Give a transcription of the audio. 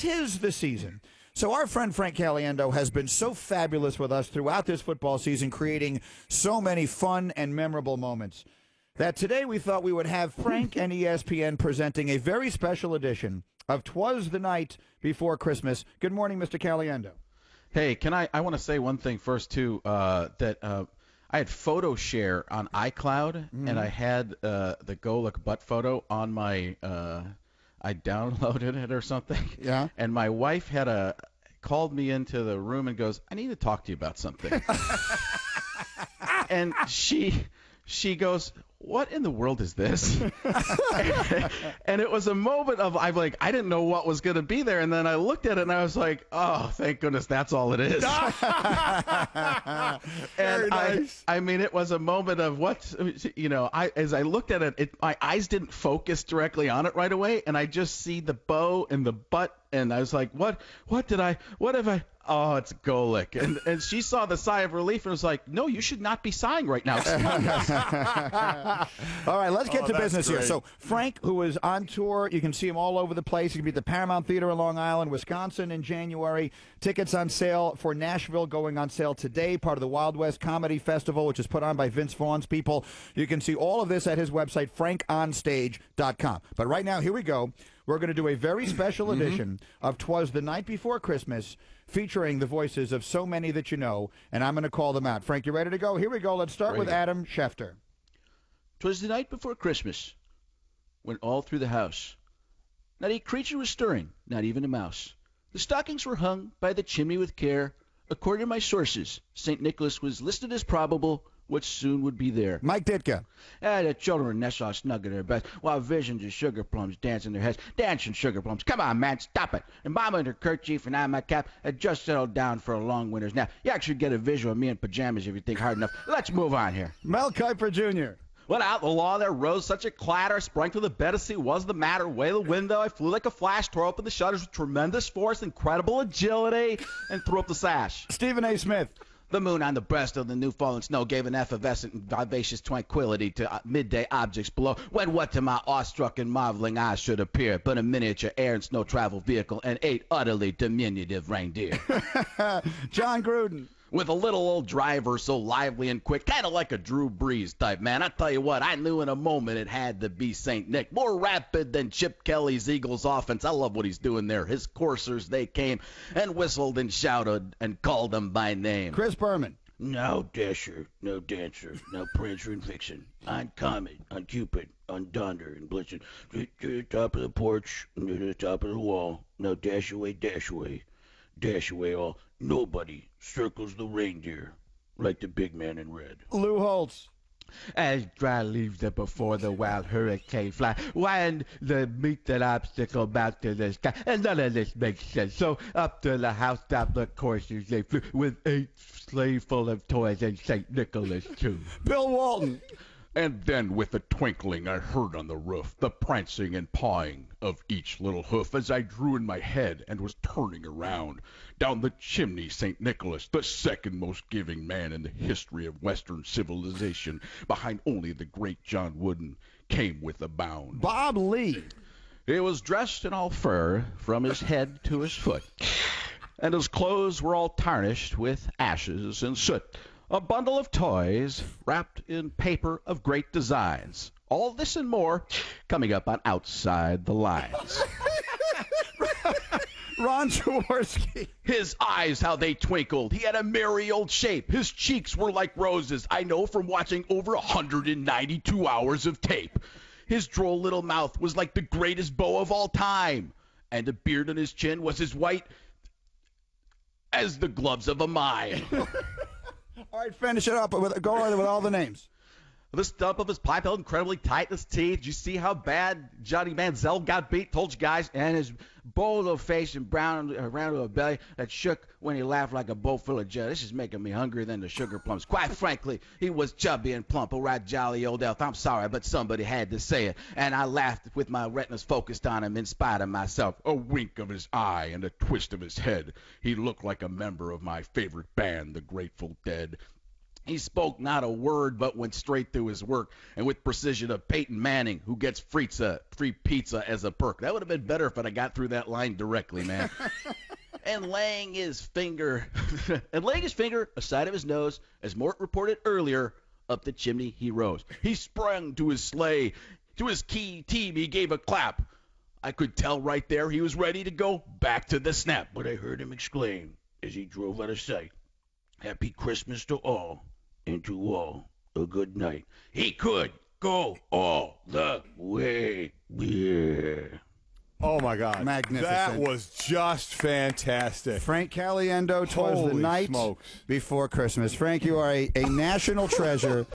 'tis the season. So our friend Frank Caliendo has been so fabulous with us throughout this football season, creating so many fun and memorable moments, that today we thought we would have Frank and ESPN presenting a very special edition of 'Twas the Night Before Christmas. Good morning, Mr. Caliendo. Hey, I want to say one thing first, too, that I had photo share on iCloud, and I had the Go Look Butt photo on my I downloaded it or something. Yeah. And my wife called me into the room and goes, I need to talk to you about something. And she goes, what in the world is this? And it was a moment of, I didn't know what was going to be there. And then I looked at it and I was like, oh, thank goodness that's all it is. Very nice. I mean, it was a moment of as I looked at it, my eyes didn't focus directly on it right away. And I just see the bow and the butt. And I was like, what have I? Oh, it's Golic. And she saw the sigh of relief and was like, no, you should not be sighing right now. All right, let's get to business great. here. So Frank, who is on tour, you can see him all over the place. He can be at the Paramount Theater in Long Island, Wisconsin in January. Tickets on sale for Nashville going on sale today, part of the Wild West Comedy Festival, which is put on by Vince Vaughn's people. You can see all of this at his website, frankonstage.com. But right now, here we go. We're going to do a very special edition of 'Twas the Night Before Christmas, featuring the voices of so many that you know, and I'm going to call them out. Frank, you ready to go? Here we go. Let's start with Adam Schefter. 'Twas the night before Christmas, when all through the house not a creature was stirring, not even a mouse. The stockings were hung by the chimney with care. According to my sources, St. Nicholas was listed as probable, which soon would be there. Mike Ditka. The children nest all snug in their beds, while visions of sugar plums dance in their heads. Dancing sugar plums. Come on, man, stop it. And Mama in her kerchief and I in my cap had just settled down for a long winter's nap. You actually get a visual of me in pajamas if you think hard enough. Let's move on here. Mel Kiper Jr. When out the law there rose such a clatter, sprang to the bed to see what's the matter. Way the window, I flew like a flash, tore open the shutters with tremendous force, incredible agility, and threw up the sash. Stephen A. Smith. The moon on the breast of the new fallen snow gave an effervescent and vivacious tranquility to midday objects below, when what to my awestruck and marveling eyes should appear but a miniature air and snow travel vehicle and 8 utterly diminutive reindeer. John Gruden. With a little old driver so lively and quick, kind of like a Drew Brees type, man. I tell you what, I knew in a moment it had to be St. Nick. More rapid than Chip Kelly's Eagles offense. I love what he's doing there. His coursers, they came and whistled and shouted and called them by name. Chris Berman. No Dasher, no Dancer, no Prancer and Vixen. On Comet, on Cupid, on Donder and Blitzen. To the top of the porch, to the top of the wall. No dash away, dash away. Dash away all. Nobody circles the reindeer like the big man in red. Lou Holtz. As dry leaves that before the wild hurricane fly, wind the meet that obstacle back to the sky, and none of this makes sense. So up to the housetop the coursers they flew, with 8 sleighs full of toys and St. Nicholas too. Bill Walton. And then with a twinkling I heard on the roof the prancing and pawing of each little hoof as I drew in my head and was turning around. Down the chimney St. Nicholas, the second most giving man in the history of Western civilization, behind only the great John Wooden, came with a bound. Bob Lee. He was dressed in all fur from his head to his foot, and his clothes were all tarnished with ashes and soot. A bundle of toys wrapped in paper of great designs. All this and more coming up on Outside the Lines. Ron Jaworski. His eyes, how they twinkled. He had a merry old shape. His cheeks were like roses. I know from watching over 192 hours of tape. His droll little mouth was like the greatest bow of all time. And the beard on his chin was as white as the gloves of a mime. All right, finish it up. Go on with all the names. The stump of his pipe held incredibly tight in his teeth. Did you see how bad Johnny Manziel got beat? Told you guys. And his bold little face and brown around to a belly that shook when he laughed like a bowl full of jelly. This is making me hungrier than the sugar plums. Quite frankly, he was chubby and plump. All right, jolly old elf. I'm sorry, but somebody had to say it. And I laughed with my retinas focused on him in spite of myself. A wink of his eye and a twist of his head. He looked like a member of my favorite band, the Grateful Dead. He spoke not a word, but went straight to his work, and with precision of Peyton Manning, who gets free pizza as a perk. That would have been better if I'd have got through that line directly, man. And laying his finger aside of his nose, as Mort reported earlier, up the chimney he rose. He sprung to his sleigh. To his key team he gave a clap. I could tell right there he was ready to go back to the snap. But I heard him exclaim as he drove out of sight, "Happy Christmas to all, and to all a good night." He could go all the way. Yeah. Oh, my God. Magnificent. That was just fantastic. Frank Caliendo, 'twas the Holy night smokes. before Christmas. Frank, you are a national treasure.